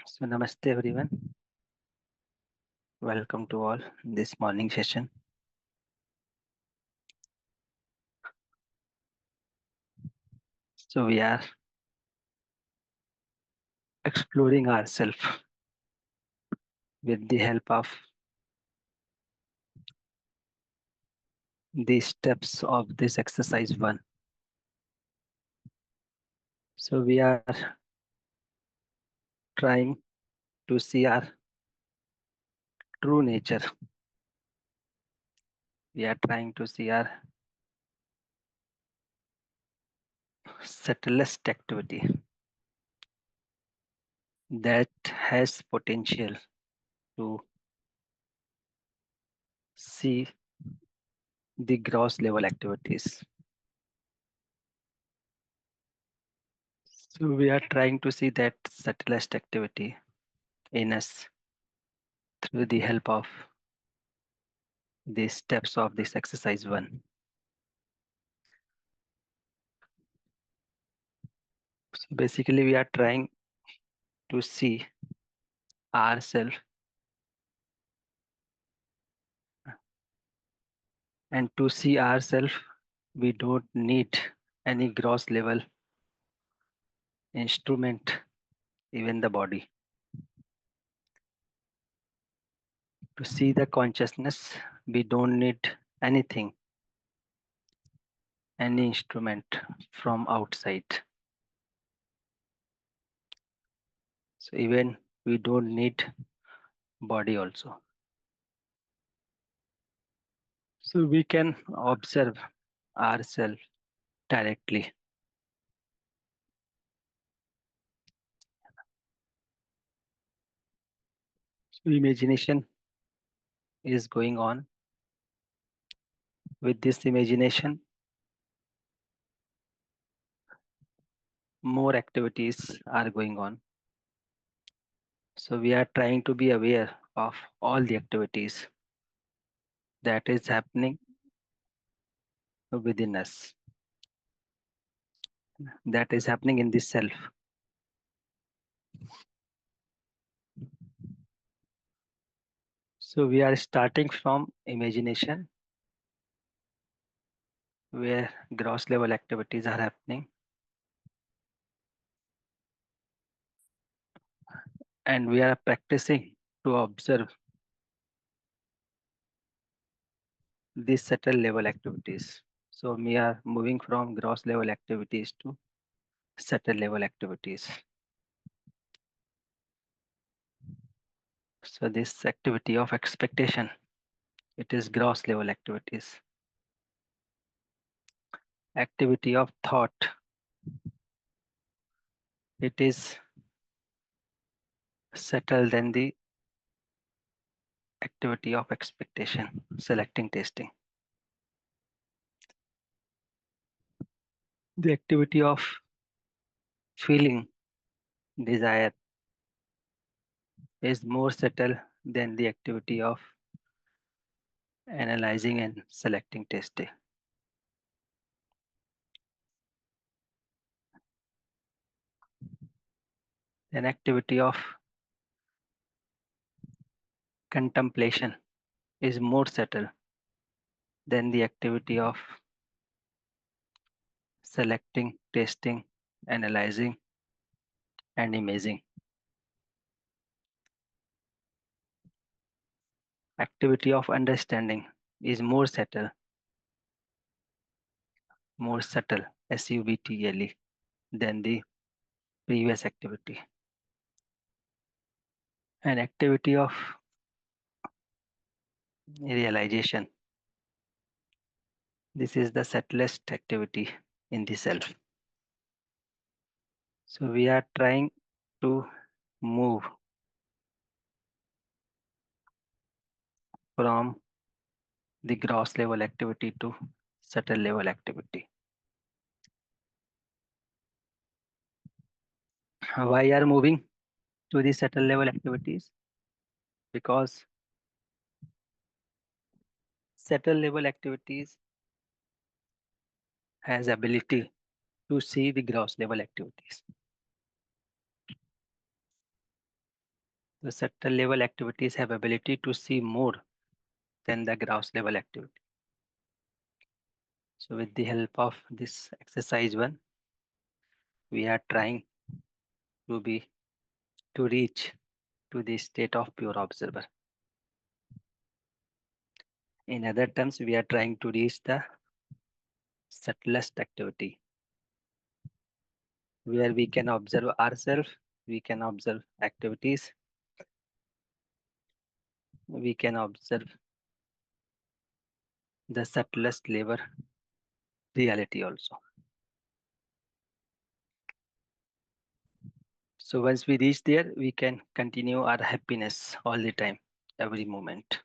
So, namaste everyone. Welcome to all this morning session. So, we are exploring ourselves with the help of the steps of this exercise one. So, we are trying to see our true nature. We are trying to see our subtlest activity that has potential to see the gross level activities. So, we are trying to see that subtlest activity in us through the help of the steps of this exercise one. So basically, we are trying to see ourselves, and to see ourselves, we don't need any gross level instrument, even the body. To see the consciousness, we don't need anything, any instrument from outside. So even we don't need body also. So we can observe ourselves directly. So imagination is going on. With this imagination, more activities are going on. So we are trying to be aware of all the activities that is happening within us, that is happening in this self. So we are starting from imagination, where gross level activities are happening, and we are practicing to observe these subtle level activities. So we are moving from gross level activities to subtle level activities. So this activity of expectation, it is gross level activities. Activity of thought, it is subtle than the activity of expectation, selecting, tasting. The activity of feeling, desire, is more subtle than the activity of analyzing and selecting, tasting. An activity of contemplation is more subtle than the activity of selecting, tasting, analyzing, and imaging. Activity of understanding is more subtle, subtle, than the previous activity. An activity of realization, this is the subtlest activity in the self. So we are trying to move from the gross level activity to subtle level activity. Why are moving to the subtle level activities? Because subtle level activities has ability to see the gross level activities. The subtle level activities have ability to see more than the gross level activity. So with the help of this exercise one, we are trying to be to reach to the state of pure observer. In other terms, we are trying to reach the subtlest activity where we can observe ourselves, we can observe activities, we can observe the subtlest level reality also. So once we reach there, we can continue our happiness all the time, every moment.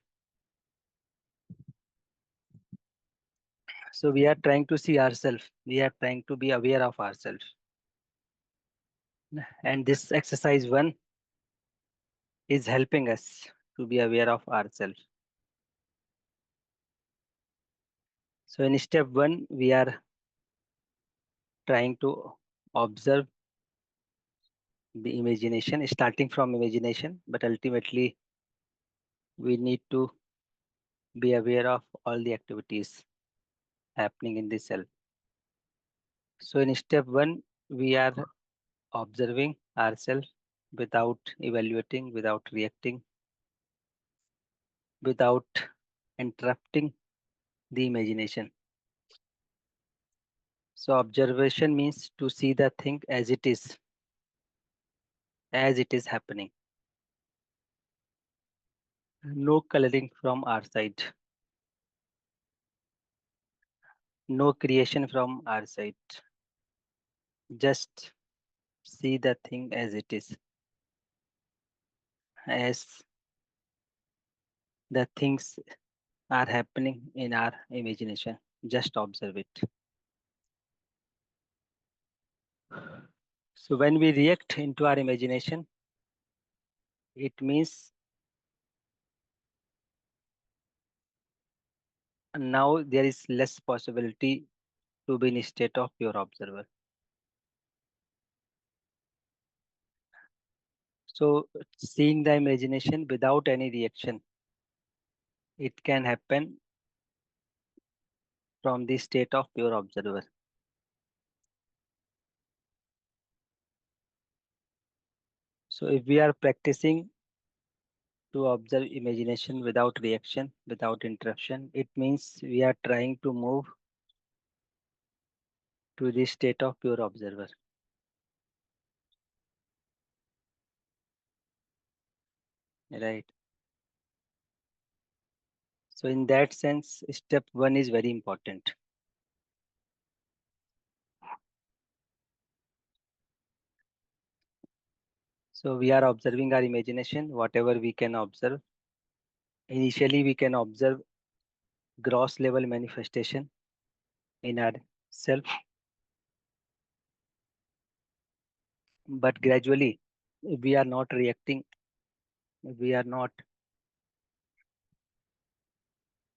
So we are trying to see ourselves. We are trying to be aware of ourselves. And this exercise one is helping us to be aware of ourselves. So in step one, we are trying to observe the imagination, starting from imagination, but ultimately we need to be aware of all the activities happening in the self. So in step one, we are observing ourselves without evaluating, without reacting, without interrupting the imagination. So observation means to see the thing as it is happening. No coloring from our side, no creation from our side. Just see the thing as it is, as the things are happening in our imagination. Just observe it. So when we react into our imagination, it means now there is less possibility to be in a state of pure observer. So seeing the imagination without any reaction, it can happen from the state of pure observer. So if we are practicing to observe imagination without reaction, without interruption, it means we are trying to move to the state of pure observer. Right. So in that sense, step one is very important. So we are observing our imagination, whatever we can observe. Initially, we can observe gross level manifestation in our self, but gradually, if we are not reacting, if we are not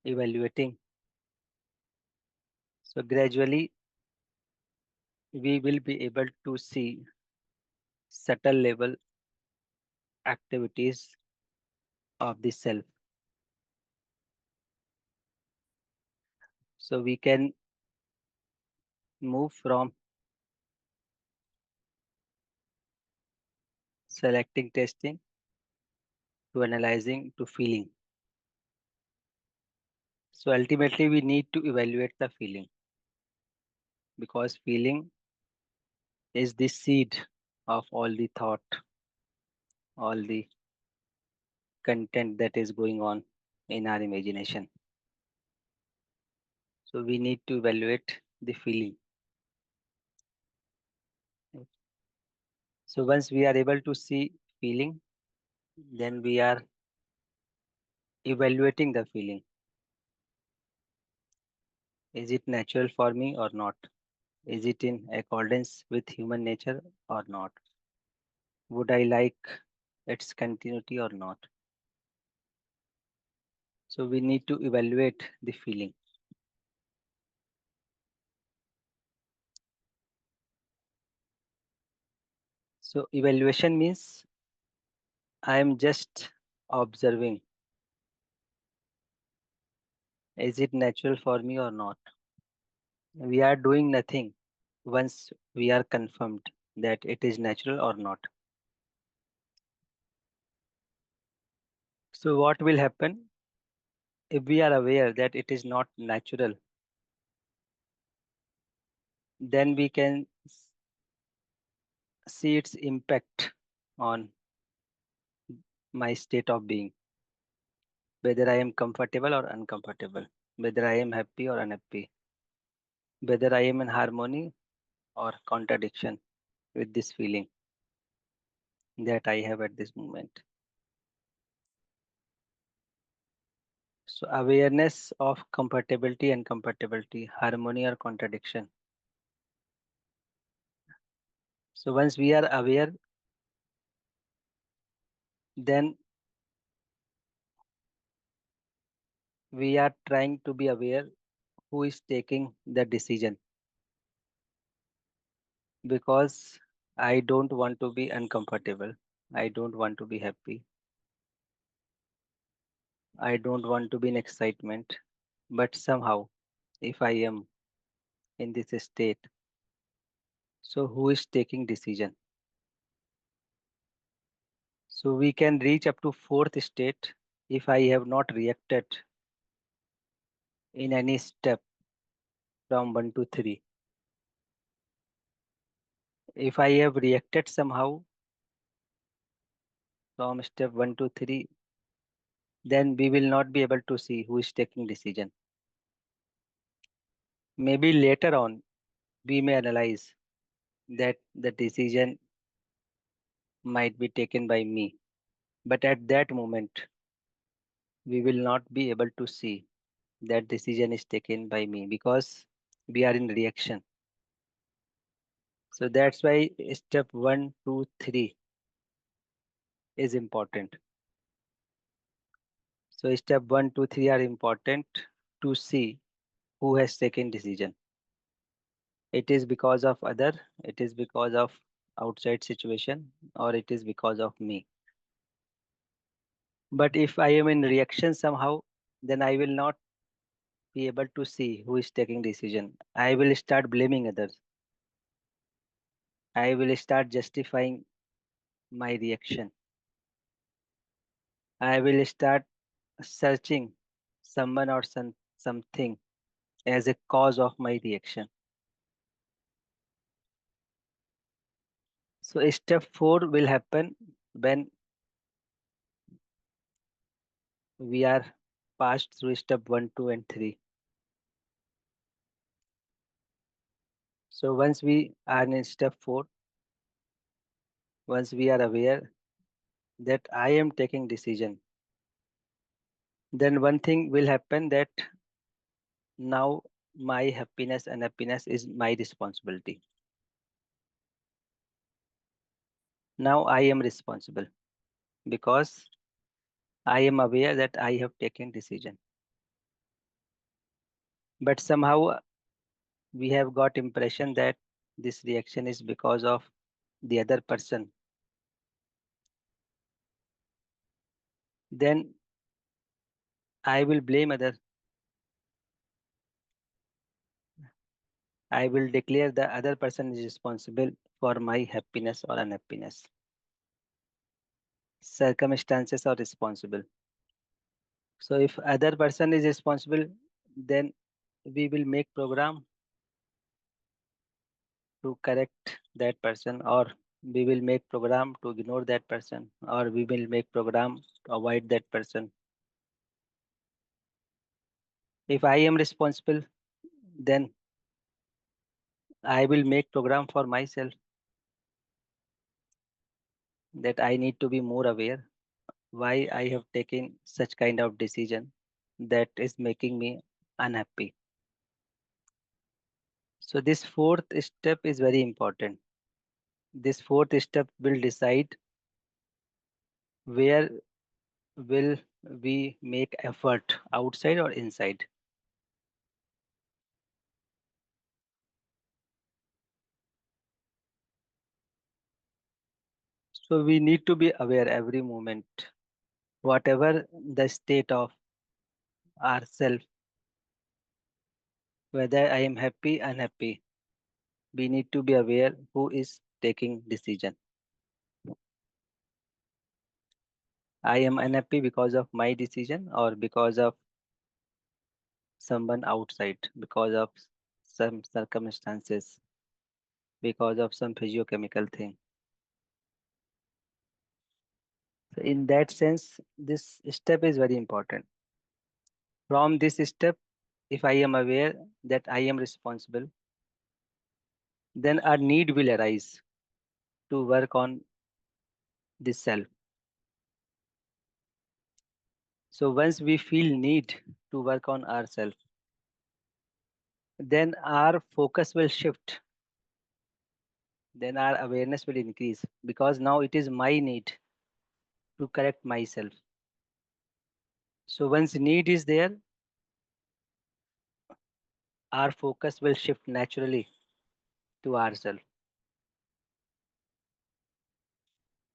evaluating. So gradually, we will be able to see subtle level activities of the self. So we can move from selecting testing to analyzing to feeling. So ultimately, we need to evaluate the feeling because feeling is the seed of all the thought, all the content that is going on in our imagination. So we need to evaluate the feeling. So once we are able to see feeling, then we are evaluating the feeling. Is it natural for me or not? Is it in accordance with human nature or not? Would I like its continuity or not? So we need to evaluate the feeling. So evaluation means I am just observing. Is it natural for me or not? We are doing nothing once we are confirmed that it is natural or not. So, what will happen if we are aware that it is not natural? Then we can see its impact on my state of being, whether I am comfortable or uncomfortable, whether I am happy or unhappy, whether I am in harmony or contradiction with this feeling that I have at this moment. So, awareness of compatibility and compatibility, harmony or contradiction. So, once we are aware, then we are trying to be aware who is taking the decision, because I don't want to be uncomfortable. I don't want to be happy. I don't want to be in excitement. But somehow, if I am in this state, so who is taking decision? So we can reach up to fourth state if I have not reacted in any step from 1 to 3. If I have reacted somehow from step 1 to 3, then we will not be able to see who is taking decision. Maybe later on, we may analyze that the decision might be taken by me. But at that moment, we will not be able to see that decision is taken by me because we are in reaction. So that's why step 1, 2, 3 is important. So step 1, 2, 3 are important to see who has taken decision. It is because of other, it is because of outside situation, or it is because of me. But if I am in reaction somehow, then I will not be able to see who is taking decision. I will start blaming others. I will start justifying my reaction. I will start searching someone or something as a cause of my reaction. So step 4 will happen when we are passed through step 1, 2, and 3. So once we are in step 4, once we are aware that I am taking decision, then one thing will happen, that now my happiness and happiness is my responsibility. Now I am responsible because I am aware that I have taken decision. But somehow we have got impression that this reaction is because of the other person. Then I will blame other. I will declare the other person is responsible for my happiness or unhappiness. Circumstances are responsible. So if other person is responsible, then we will make program to correct that person, or we will make program to ignore that person, or we will make program to avoid that person. If I am responsible, then I will make program for myself that I need to be more aware why I have taken such kind of decision that is making me unhappy. So this fourth step is very important. This fourth step will decide where will we make effort, outside or inside. So we need to be aware every moment, whatever the state of ourself, whether I am happy, unhappy, we need to be aware who is taking decision. I am unhappy because of my decision or because of someone outside, because of some circumstances, because of some physiochemical thing. So in that sense, this step is very important. From this step, if I am aware that I am responsible, then a need will arise to work on this self. So once we feel need to work on ourselves, then our focus will shift, then our awareness will increase because now it is my need to correct myself. So once need is there, our focus will shift naturally to ourselves.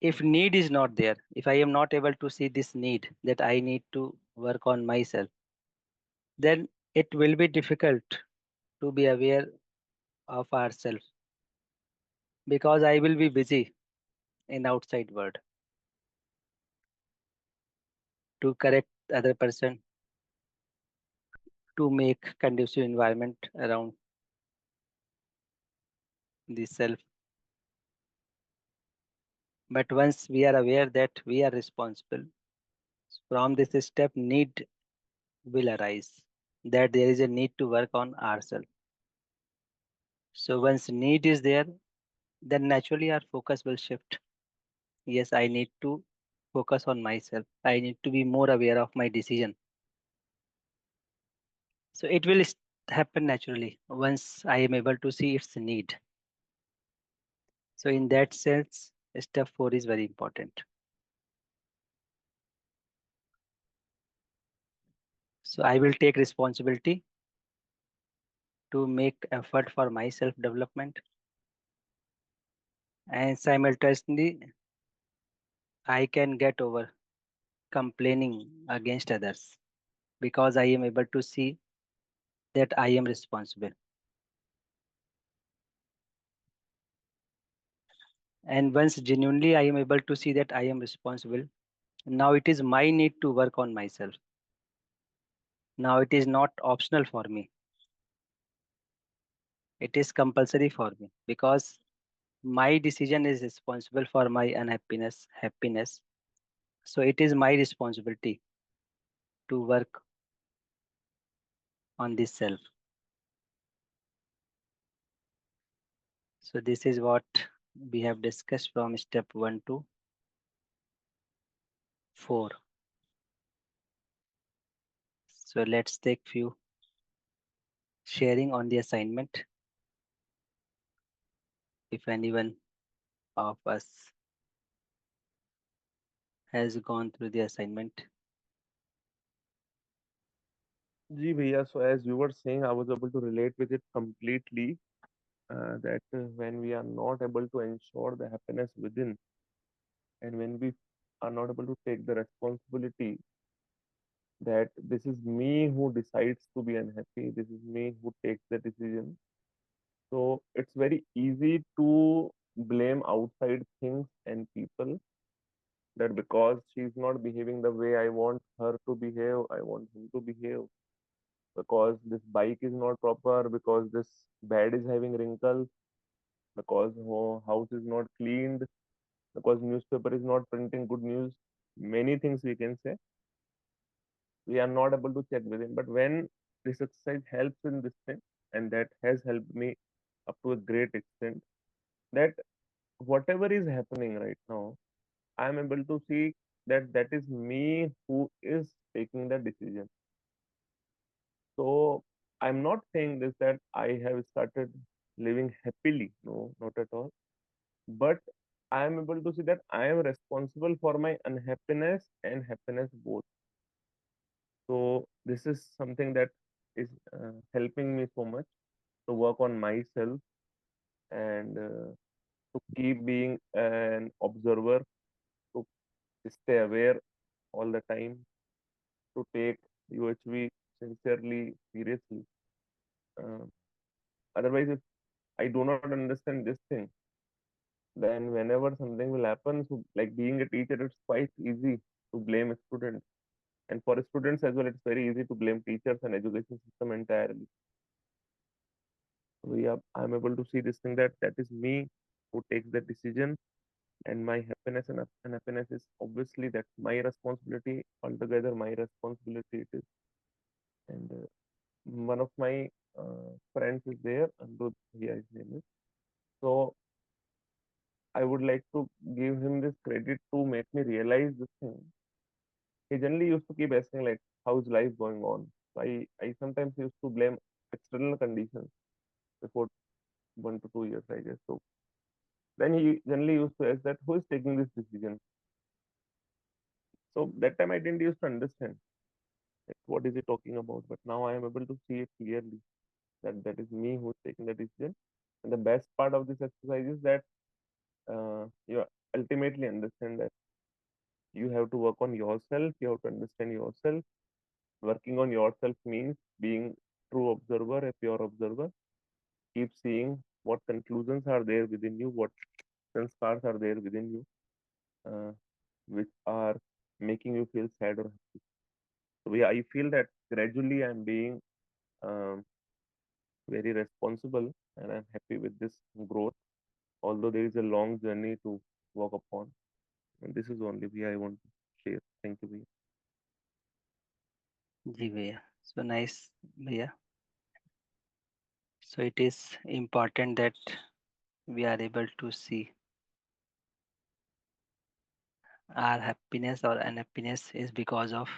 If need is not there, if I am not able to see this need that I need to work on myself, then it will be difficult to be aware of ourselves because I will be busy in outside world to correct other person, to make conducive environment around the self. But once we are aware that we are responsible, from this step need will arise, that there is a need to work on ourselves. So once need is there, then naturally our focus will shift. Yes, I need to focus on myself. I need to be more aware of my decision. So it will happen naturally once I am able to see its need. So in that sense, step 4 is very important. So I will take responsibility to make effort for my self development, and simultaneously I can get over complaining against others because I am able to see that I am responsible. And once genuinely I am able to see that I am responsible, now it is my need to work on myself. Now it is not optional for me. It is compulsory for me because my decision is responsible for my unhappiness, happiness. So it is my responsibility to work on this self. So this is what we have discussed from step 1 to 4. So let's take few sharing on the assignment. If anyone of us has gone through the assignment. Ji bhaiya, so as you were saying, I was able to relate with it completely. That when we are not able to ensure the happiness within, and when we are not able to take the responsibility that this is me who decides to be unhappy, this is me who takes the decision. So it's very easy to blame outside things and people, that because she's not behaving the way I want her to behave, I want him to behave. Because this bike is not proper, because this bed is having wrinkles, because house is not cleaned, because newspaper is not printing good news. Many things we can say. We are not able to check within. But when this exercise helps in this thing, and that has helped me up to a great extent, that whatever is happening right now, I am able to see that that is me who is taking the decision. So I'm not saying this that I have started living happily. No, not at all. But I am able to see that I am responsible for my unhappiness and happiness both. So this is something that is helping me so much to work on myself, and to keep being an observer, to stay aware all the time, to take UHV sincerely, seriously. Uh, Otherwise, if I do not understand this thing, then whenever something will happen, so like being a teacher, it's quite easy to blame students. And for students as well, it's very easy to blame teachers and education system entirely. So yeah, I'm able to see this thing that that is me who takes the decision, and my happiness and unhappiness is obviously that's my responsibility altogether. My responsibility it is. And one of my friends is there, Andud, yeah, his name is. So I would like to give him this credit to make me realize this thing. He generally used to keep asking like, "How's life going on?" So I sometimes used to blame external conditions before 1 to 2 years, I guess. So then he generally used to ask that, "Who is taking this decision?" So that time I didn't used to understand like, what is he talking about. But now I am able to see it clearly that that is me who's taking the decision. And the best part of this exercise is that you ultimately understand that you have to work on yourself. You have to understand yourself. Working on yourself means being true observer, a pure observer. Keep seeing what conclusions are there within you, what sanskars are there within you, uh, which are making you feel sad or happy. So yeah, I feel that gradually I'm being um, very responsible, and I'm happy with this growth. Although there is a long journey to walk upon, and this is only way I want to share. Thank you, Bhaiya. जी भैया. So nice भैया. So it is important that we are able to see our happiness or unhappiness is because of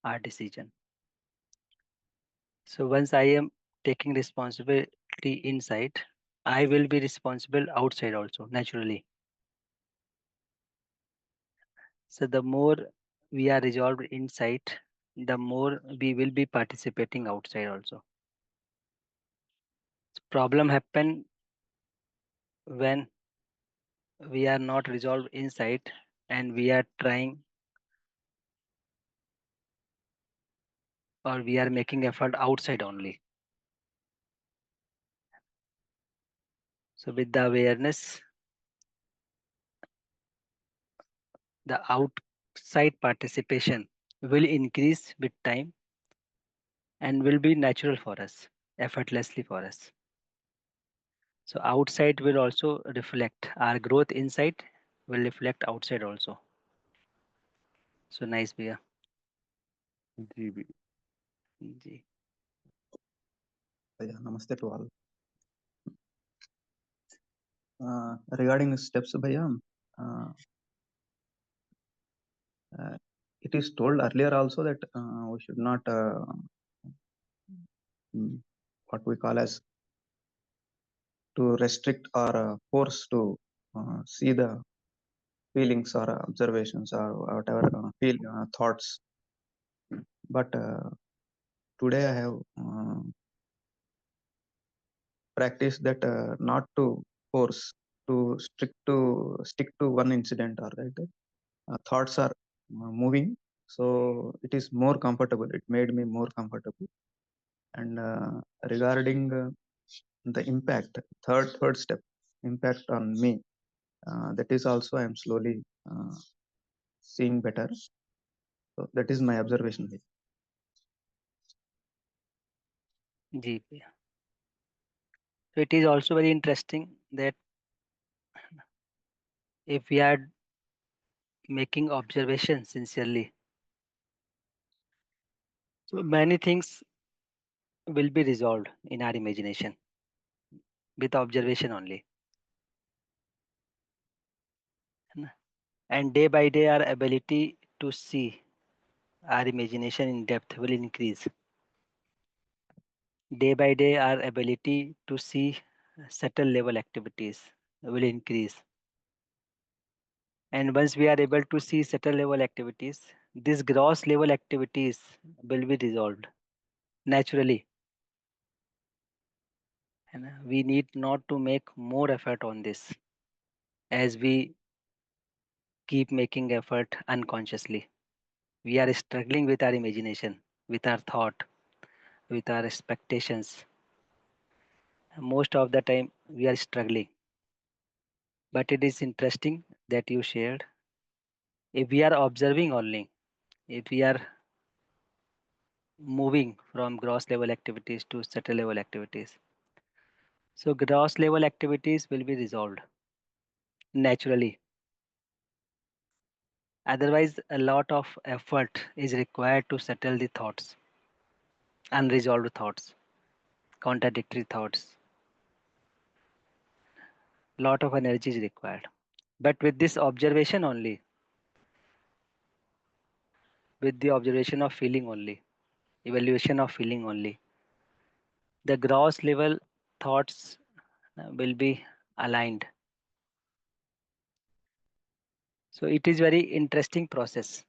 our decision. So once I am taking responsibility inside, I will be responsible outside also naturally. So the more we are resolved inside, the more we will be participating outside also. Problem happen when we are not resolved inside and we are trying or we are making effort outside only. So with the awareness, the outside participation will increase with time and will be natural for us, effortlessly for us. So outside will also reflect our growth inside will reflect outside also. So nice भैया. GB. Ji. Yeah, namaste to all. Regarding steps, Bhaiya, uh, it is told earlier also that we should not what we call as to restrict or force to see the feelings or observations or whatever feel thoughts. But today I have practiced that not to force to stick to one incident or right. Thoughts are moving, so it is more comfortable. It made me more comfortable. And regarding the impact, third step, impact on me, that is also I am slowly seeing better. So that is my observation. जी भैया. So it is also very interesting that if we are making observations sincerely, so many things will be resolved in our imagination with observation only. है ना? And day by day, our ability to see our imagination in depth will increase. Day by day, our ability to see subtle level activities will increase. And once we are able to see subtle level activities, these gross level activities will be resolved naturally. है ना? We need not to make more effort on this. as we keep making effort unconsciously. We are struggling with our imagination, with our thought, with our expectations. Most of the time, we are struggling. But it is interesting that you shared. If we are observing only, if we are moving from gross level activities to subtle level activities, so gross level activities will be resolved naturally. Otherwise, a lot of effort is required to settle the thoughts, unresolved thoughts, contradictory thoughts. Lot of energy is required. But with this observation only, with the observation of feeling only, evaluation of feeling only, the gross level thoughts will be aligned. So it is very interesting process.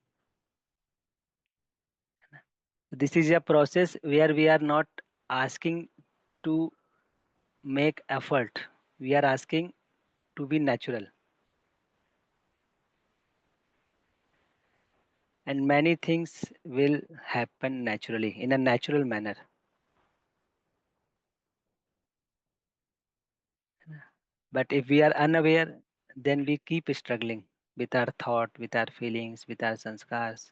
This is a process where we are not asking to make effort. We are asking to be natural. And many things will happen naturally in a natural manner. But if we are unaware, then we keep struggling with our thought, with our feelings, with our sanskars.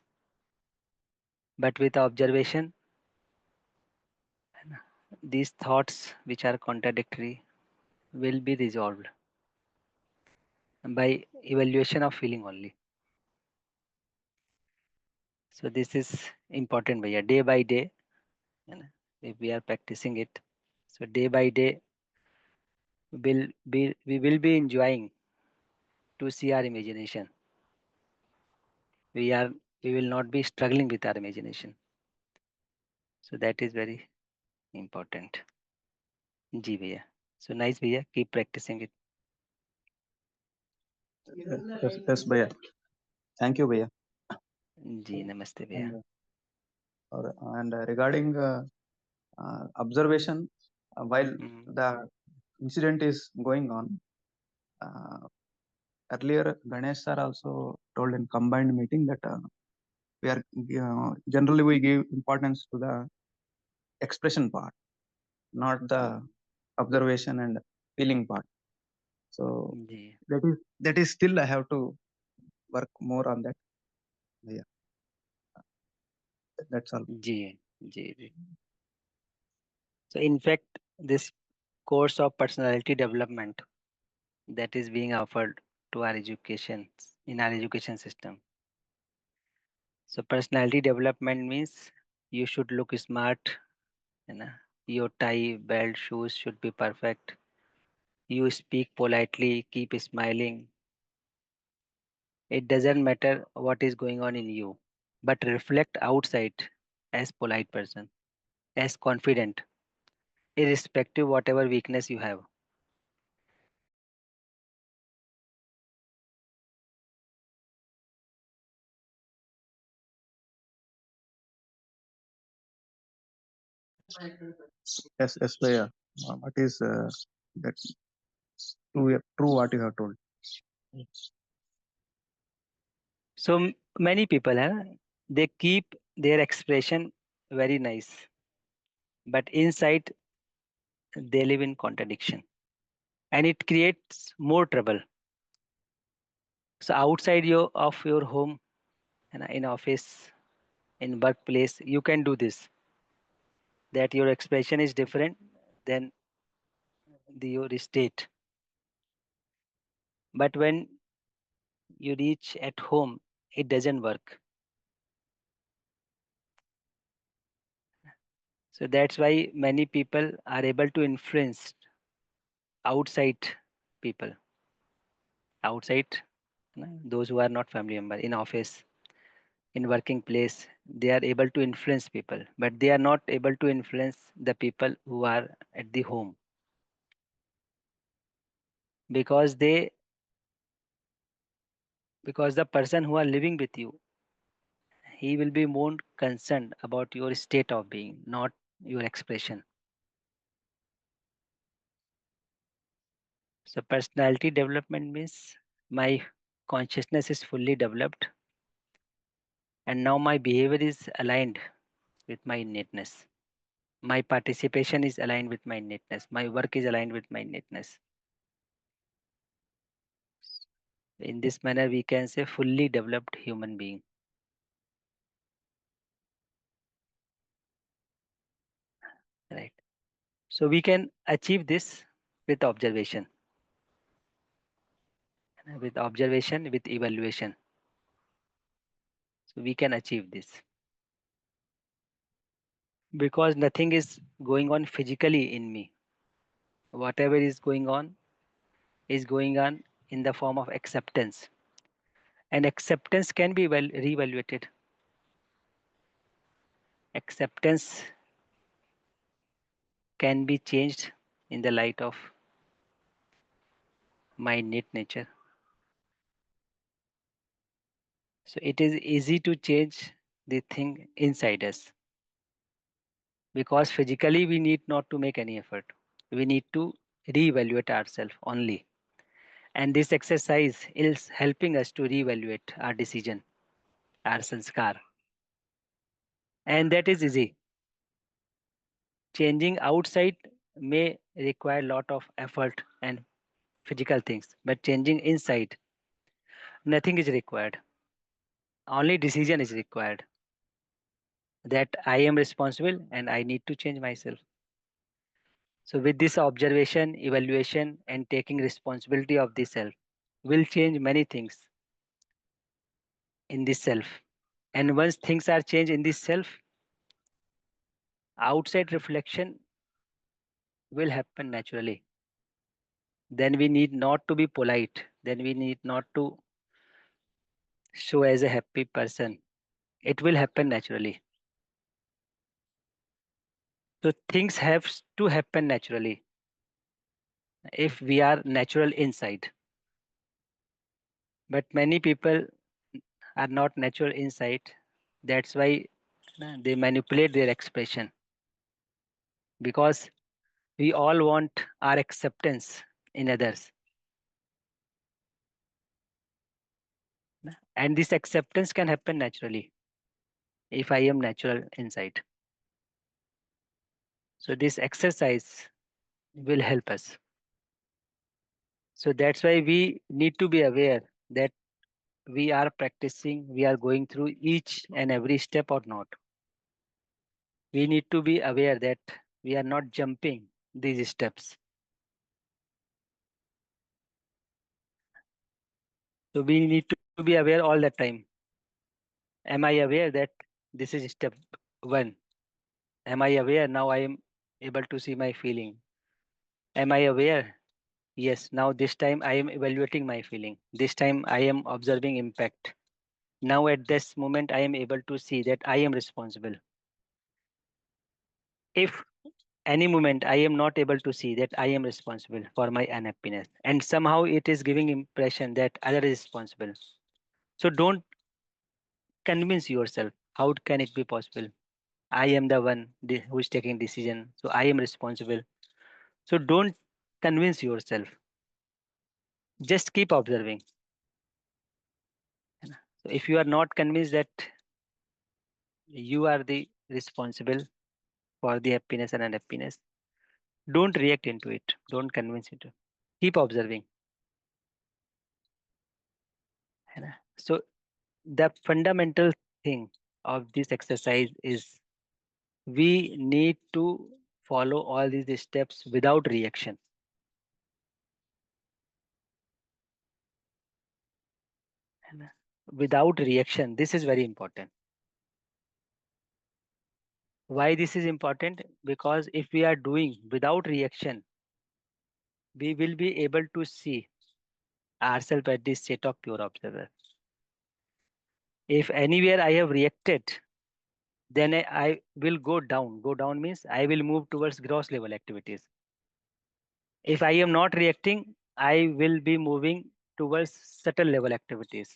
But with observation, these thoughts which are contradictory will be resolved by evaluation of feeling only. So this is important, bhaiya, day by day. है ना, if we are practicing it, so day by day we will be enjoying to see our imagination. We are we will not be struggling with our imagination. So that is very important. जी भैया. So nice भैया. Keep practicing it. Yes, Bhaiya. Thank you, Bhaiya. जी नमस्ते भैया. And, regarding observation, while hmm, the incident is going on, uh, earlier Ganesh sir also told in combined meeting that we are generally we give importance to the expression part, not the observation and feeling part. So ji that is still I have to work more on that. Yeah, that's all. Ji ji ji. So in fact, this course of personality development that is being offered to our education in our education system. So personality development means you should look smart, you know, your tie, belt, shoes should be perfect. You speak politely, keep smiling. It doesn't matter what is going on in you, but reflect outside as polite person, as confident, irrespective whatever weakness you have. Yes, Bhaiya. What is that true what you have told? So many people, they keep their expression very nice, but inside they live in contradiction, and it creates more trouble. So outside your home, and in office, in workplace, you can do this. That your expression is different than your state. But when you reach at home, it doesn't work. So that's why many people are able to influence outside people, outside those who are not family member in office, in working place. They are able to influence people, but they are not able to influence the people who are at the home because because the person who are living with you, he will be more concerned about your state of being, not your expression. So personality development means My consciousness is fully developed, and now my behavior is aligned with my innateness. My participation is aligned with my innateness. My work is aligned with my innateness. In this manner, we can say fully developed human being. Right. So we can achieve this with observation, with evaluation. So we can achieve this because nothing is going on physically in me. Whatever is going on in the form of acceptance, and acceptance can be well reevaluated. Acceptance can be changed in the light of my innate nature. So it is easy to change the thing inside us because physically we need not to make any effort. We need to reevaluate ourselves only. And this exercise is helping us to reevaluate our decision, our sanskar. And that is easy. Changing outside may require a lot of effort and physical things, but changing inside, nothing is required. Only decision is required that I am responsible and I need to change myself. So, with this observation, evaluation, and taking responsibility of the self, will change many things in this self. And once things are changed in this self, outside reflection will happen naturally. Then we need not to be polite. Then we need not to show as a happy person. It will happen naturally. So things have to happen naturally if we are natural inside. But many people are not natural inside. That's why they manipulate their expression because we all want our acceptance in others. And this acceptance can happen naturally if I am natural inside. So this exercise will help us. So that's why we need to be aware that we are practicing, we are going through each and every step or not. We need to be aware that we are not jumping these steps. So we need to be aware all the time. Am I aware that this is step one? Am I aware now I am able to see my feeling? Am I aware? Yes, now this time I am evaluating my feeling. This time I am observing impact. Now at this moment I am able to see that I am responsible. If any moment I am not able to see that I am responsible for my unhappiness and somehow it is giving impression that other is responsible. So don't convince yourself. How can it be possible? I am the one who is taking decision. So I am responsible. So don't convince yourself. Just keep observing. So if you are not convinced that you are the responsible for the happiness and unhappiness, don't react into it. Don't convince it. Keep observing. है ना? So the fundamental thing of this exercise is we need to follow all these steps without reaction. है ना? Without reaction. This is very important. Why this is important? Because if we are doing without reaction, we will be able to see ourselves at this state of pure observer. If anywhere I have reacted, then I will go down. Go down means I will move towards gross level activities. If I am not reacting, I will be moving towards subtle level activities,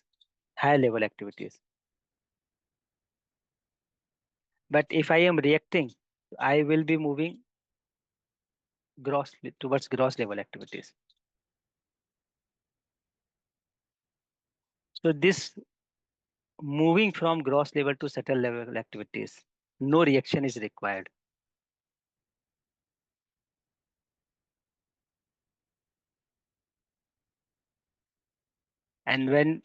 high level activities. But if I am reacting, I will be moving towards gross level activities. So this moving from gross level to subtle level activities, no reaction is required. And when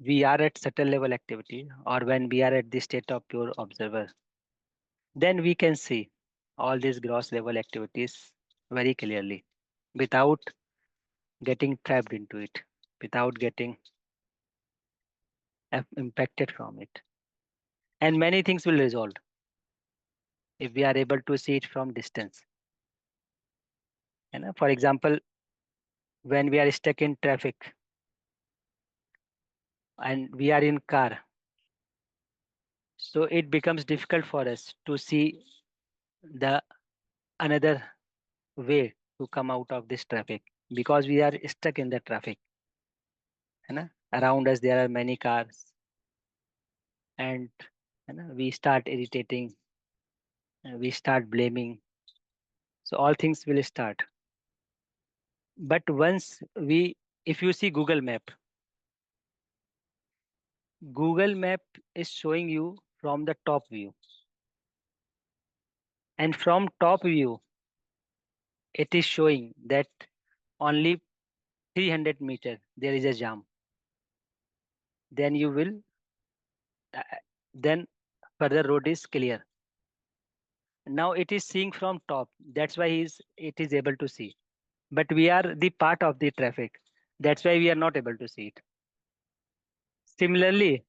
we are at subtle level activity, or when we are at the state of pure observer, then we can see all these gross level activities very clearly without getting trapped into it, without getting impacted from it. And many things will resolve if we are able to see it from distance. For example, when we are stuck in traffic and we are in car, so it becomes difficult for us to see the another way to come out of this traffic because we are stuck in the traffic. Around us there are many cars, and we start irritating, we start blaming, so all things will start. But once we, if you see Google Map is showing you from the top view, and from top view it is showing that only 300 meter there is a jam. Then you will, uh, then further road is clear. Now it is seeing from top, that's why it is able to see. But we are the part of the traffic, that's why we are not able to see it. Similarly,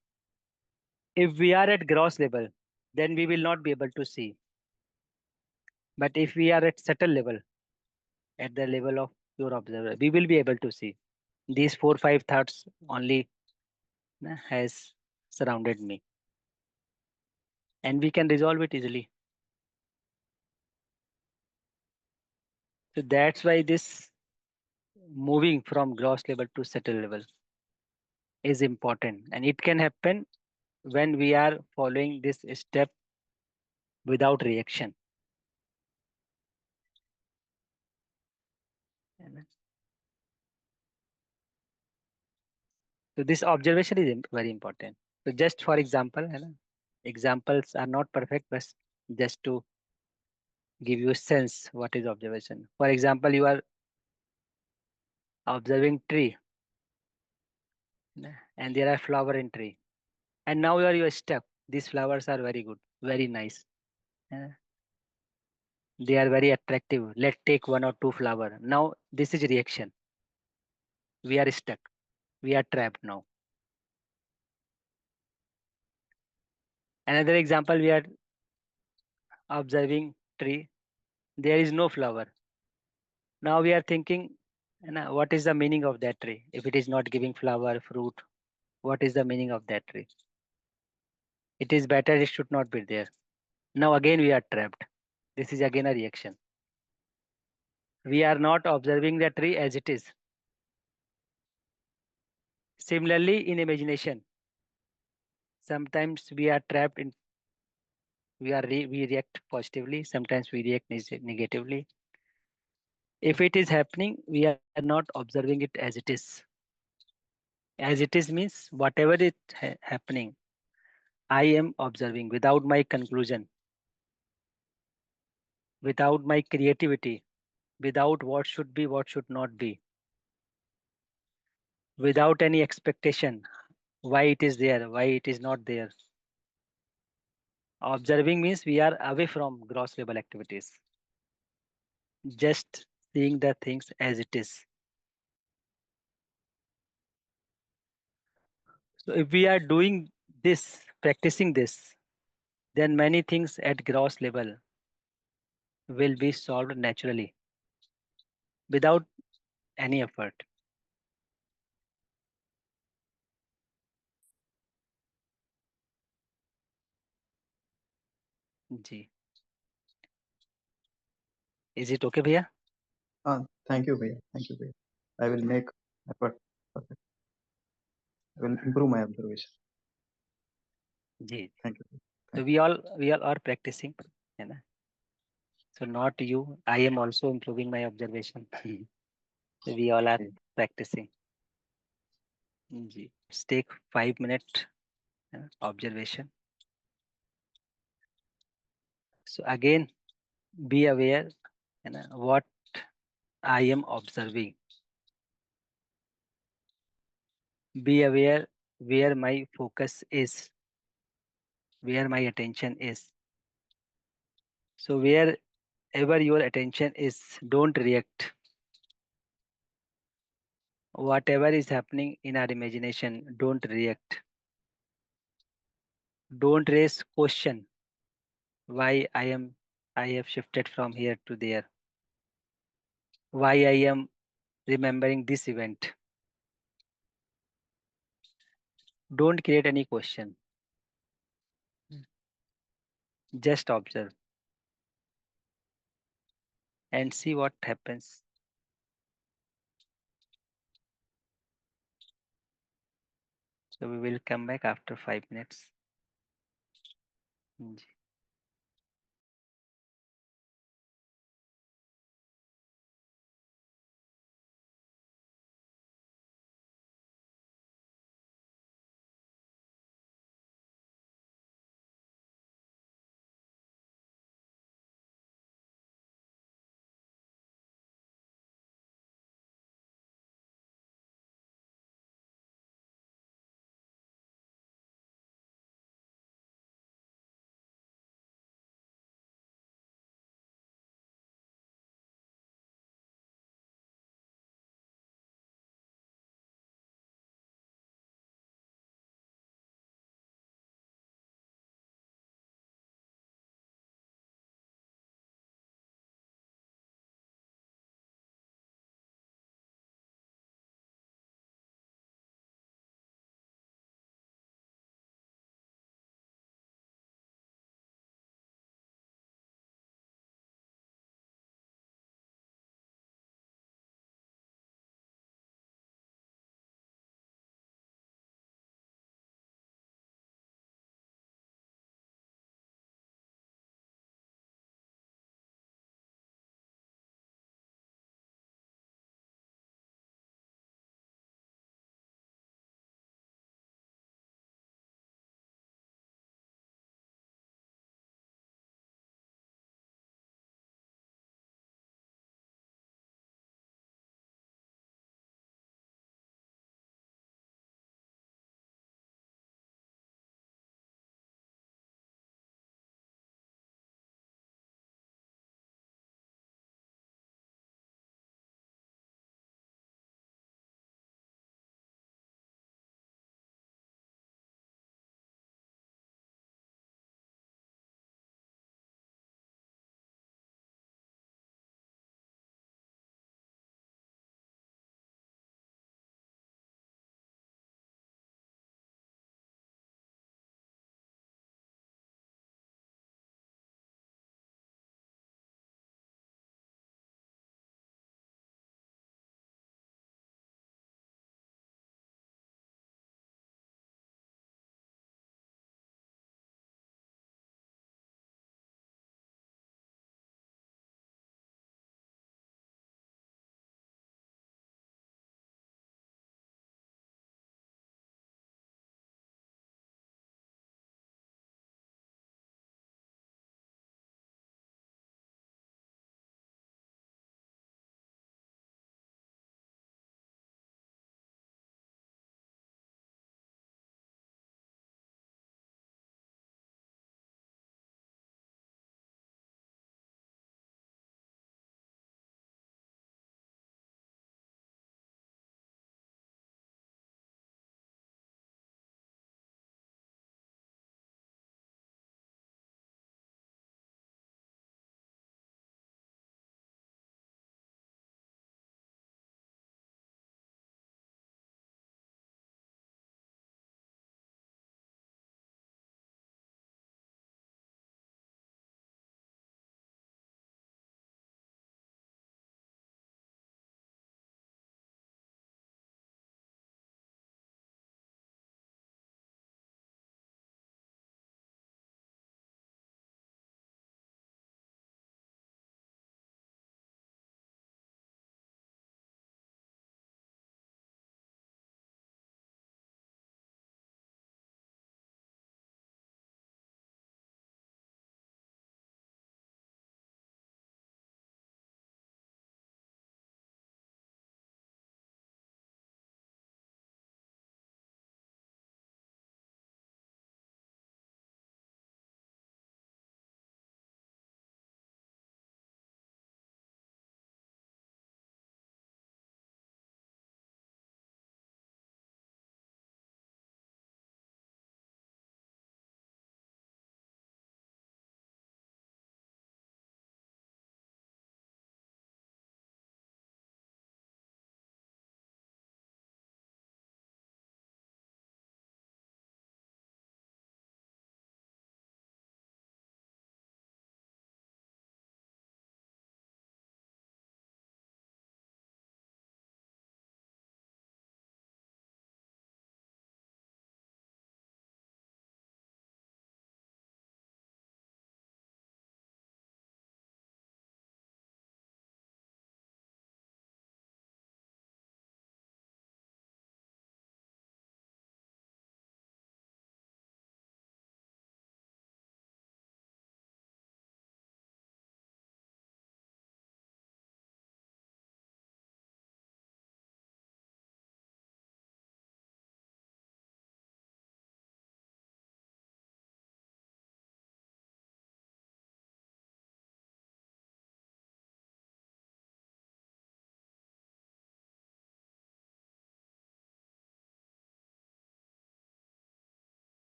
if we are at gross level, then we will not be able to see. But if we are at subtle level, at the level of pure observer, we will be able to see. These 4 5 thoughts only has surrounded me, and we can resolve it easily. So that's why this moving from gross level to subtle level is important, and it can happen when we are following this step without reaction. So this observation is very important. So just for example, examples are not perfect, but just to give you a sense what is observation. For example, you are observing tree, and there are flower in tree, and now you are stuck. These flowers are very good, very nice. uh, They are very attractive. Let's take one or two flower. Now this is reaction. We are stuck. We are trapped now. Another example, we are observing tree. There is no flower. Now we are thinking, what is the meaning of that tree? If it is not giving flower, fruit, what is the meaning of that tree? It is better it should not be there. Now again we are trapped. This is again a reaction. We are not observing the tree as it is. Similarly, in imagination, sometimes we are trapped in, we react positively, sometimes we react negatively. If it is happening, we are not observing it as it is. As it is means whatever is happening, I am observing without my conclusion, without my creativity, without what should be, what should not be, without any expectation, why it is there, why it is not there. Observing means we are away from gross level activities, just seeing the things as it is. So if we are doing this, practicing this, then many things at gross level will be solved naturally without any effort. Ji. Is it okay, भैया? Thank you, Bhaiya. Thank you, Bhaiya. I will make effort. Okay. I will improve my observation. Ji. Thank you. So Thank we all are practicing, है ना? So not you, I am also improving my observation. So we all are you. practicing. Ji. Let's take 5 minute observation. So again, be aware what I am observing. Be aware where my focus is, where my attention is. So wherever your attention is, don't react. Whatever is happening in our imagination, don't react. Don't raise question why I have shifted from here to there. Why I am remembering this event. Don't create any question. Just observe and see what happens. So we will come back after 5 minutes.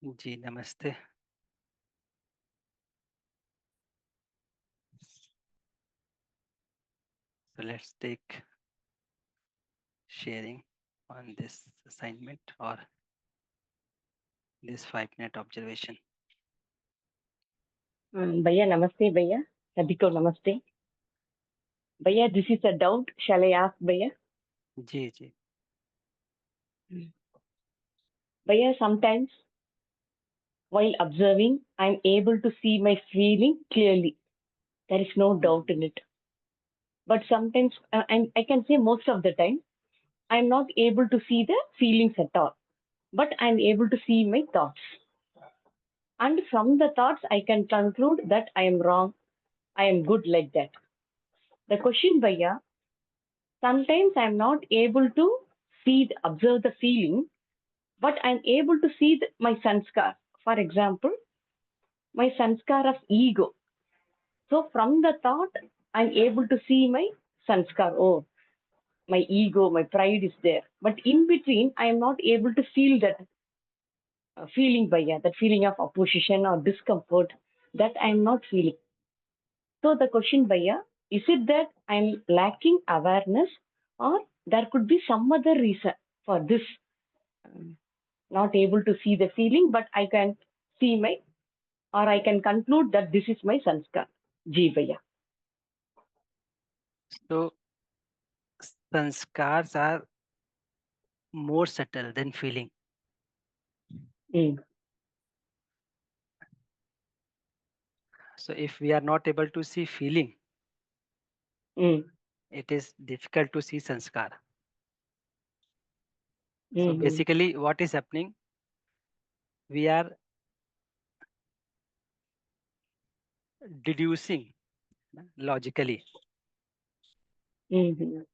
जी नमस्ते. So let's take sharing on this assignment or this 5 minute observation. भैया नमस्ते भैया, सभी को नमस्ते भैया. This is a doubt, shall I ask भैया? जी जी. भैया, sometimes while observing I am able to see my feeling clearly. There is no doubt in it. But sometimes, and I can say most of the time, I am not able to see the feelings at all. But I am able to see my thoughts. And from the thoughts, I can conclude that I am wrong, I am good, like that. The question, Bhaiya, sometimes I am not able to observe the feeling, but I'm able to see my sanskar. For example, my sanskar of ego. So from the thought, I'm able to see my sanskar. Oh, my ego, my pride is there. But in between, I am not able to feel that feeling, Bhaiya, that feeling of opposition or discomfort, that I am not feeling. So the question, Bhaiya, is it that I'm lacking awareness, or there could be some other reason for this, not able to see the feeling, but I can see my, or I can conclude that this is my sanskar. Ji Bhaiya. So sanskars are more subtle than feeling. Mm, So if we are not able to see feeling, mm, it is difficult to see sanskar. So mm, basically what is happening, we are deducing logically, mm, mm,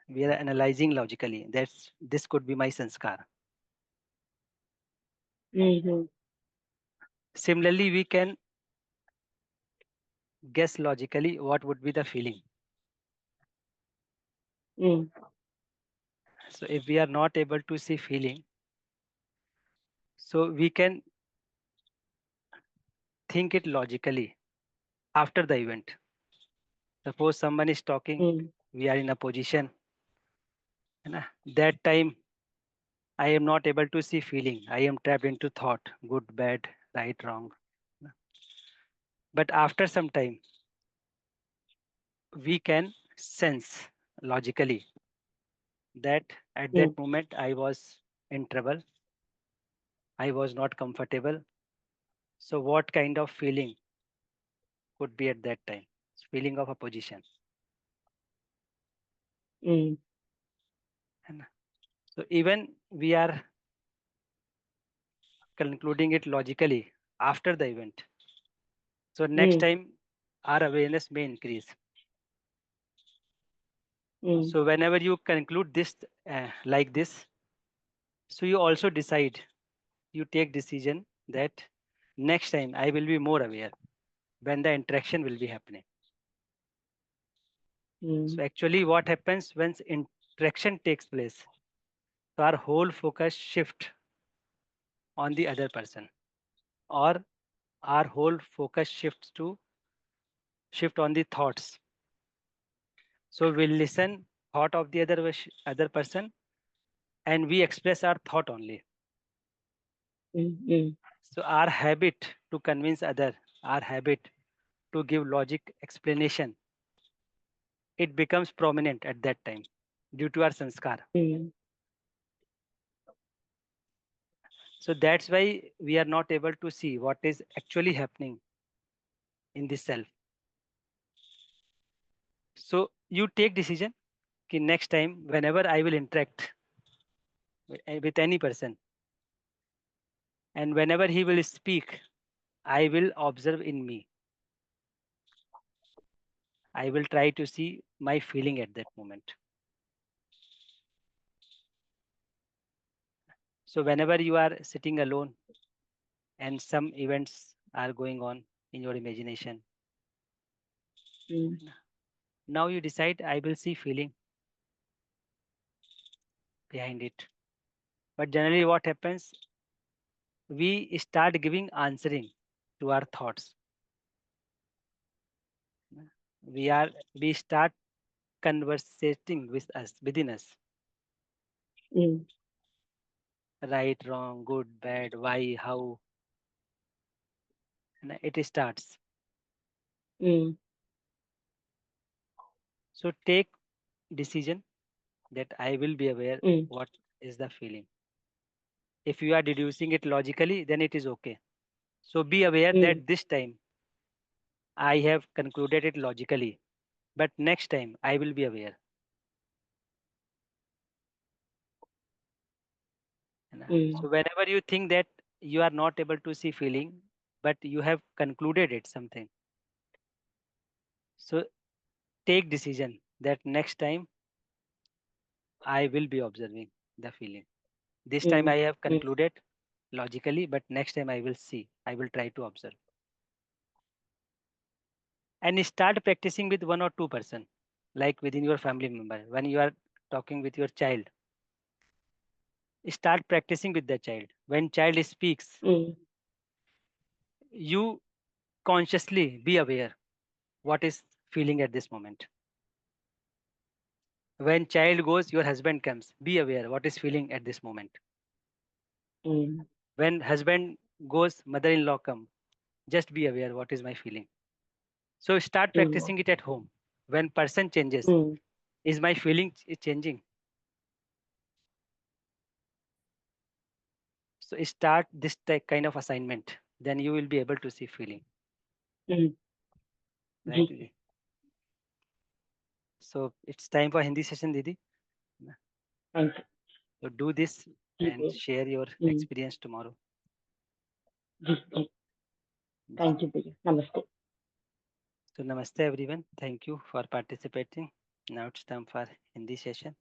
we are analyzing logically. That's this could be my sanskar. mm, Similarly, we can guess logically what would be the feeling. mm, So if we are not able to see feeling, so we can think it logically after the event. Suppose someone is talking, mm, we are in a position, that time I am not able to see feeling. I am trapped into thought, good, bad, right, wrong. But after some time, we can sense logically that at that mm, moment I was in trouble, I was not comfortable. So what kind of feeling could be at that time? Feeling of opposition. mm, And so even we are concluding it logically after the event. So next mm, time our awareness may increase. mm, So whenever you conclude this like this, so you also decide, you take decision that next time I will be more aware when the interaction will be happening. mm, So actually what happens when interaction takes place, so our whole focus shift on the other person, or our whole focus shift on the thoughts. So we'll listen thought of the other person and we express our thought only. mm, So our habit to convince other, our habit to give logic explanation, it becomes prominent at that time due to our sanskar. mm, So that's why we are not able to see what is actually happening in the self. So you take decision कि next time whenever I will interact with any person and whenever he will speak, I will observe in me. I will try to see my feeling at that moment. So whenever you are sitting alone and some events are going on in your imagination, mm, now you decide I will see feeling behind it. But generally what happens, we start giving answering to our thoughts. We start conversating with us within us. mm, Right, wrong, good, bad, why, how, and it starts. mm, So take decision that I will be aware mm, what is the feeling. If you are deducing it logically, then it is okay. So be aware mm, that this time I have concluded it logically, but next time I will be aware. mm, So whenever you think that you are not able to see feeling, but you have concluded it something, so take decision that next time I will be observing the feeling. This time mm, I have mm, concluded logically, but next time I will see. I will try to observe and start practicing with one or two person, like within your family member. When you are talking with your child, start practicing with the child. When child speaks, mm, you consciously be aware what is feeling at this moment. When child goes, your husband comes, be aware what is feeling at this moment. mm, When husband goes, mother-in-law come, just be aware what is my feeling. So start mm, practicing it at home. When person changes, mm, is my feeling changing? So start this kind of assignment, then you will be able to see feeling, mm. right, जी, Didi? So it's time for Hindi session, Didi. Thank So do this you and जी share your भैया, experience tomorrow. जी जी, thank you भैया, नमस्ते. So namaste everyone. Thank you for participating. Now it's time for Hindi session.